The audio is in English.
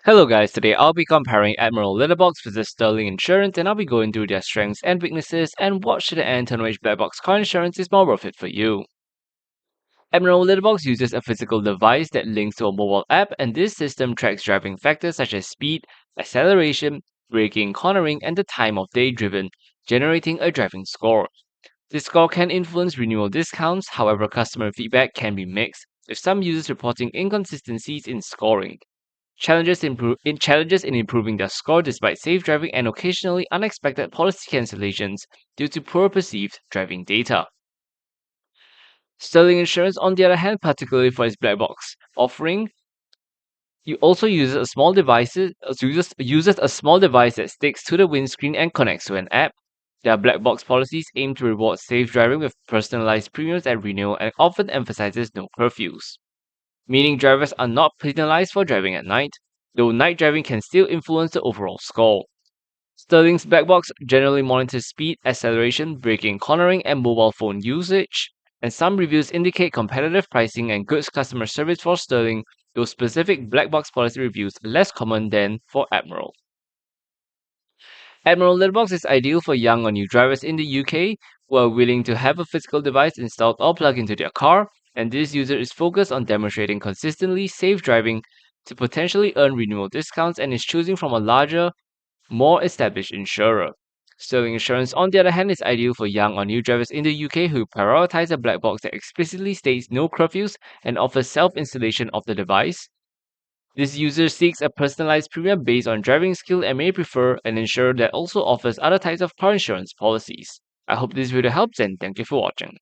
Hello guys, today I'll be comparing Admiral Little Box versus Sterling Insurance and I'll be going through their strengths and weaknesses and what should enter on which black box car insurance is more worth it for you. Admiral Little Box uses a physical device that links to a mobile app and this system tracks driving factors such as speed, acceleration, braking, cornering, and the time of day driven, generating a driving score. This score can influence renewal discounts, however customer feedback can be mixed, with some users reporting inconsistencies in scoring. Challenges in improving their score despite safe driving and occasionally unexpected policy cancellations due to poor perceived driving data. Sterling Insurance, on the other hand, particularly for its black box offering, you also uses a small device that sticks to the windscreen and connects to an app. Their black box policies aim to reward safe driving with personalized premiums at renewal and often emphasizes no curfews, meaning drivers are not penalized for driving at night, though night driving can still influence the overall score. Sterling's black box generally monitors speed, acceleration, braking, cornering, and mobile phone usage, and some reviews indicate competitive pricing and good customer service for Sterling, though specific black box policy reviews are less common than for Admiral. Admiral Littlebox is ideal for young or new drivers in the UK who are willing to have a physical device installed or plugged into their car, and this user is focused on demonstrating consistently safe driving to potentially earn renewal discounts and is choosing from a larger, more established insurer. Sterling Insurance, on the other hand, is ideal for young or new drivers in the UK who prioritize a black box that explicitly states no curfews and offers self installation of the device. This user seeks a personalized premium based on driving skill and may prefer an insurer that also offers other types of car insurance policies. I hope this video helps and thank you for watching.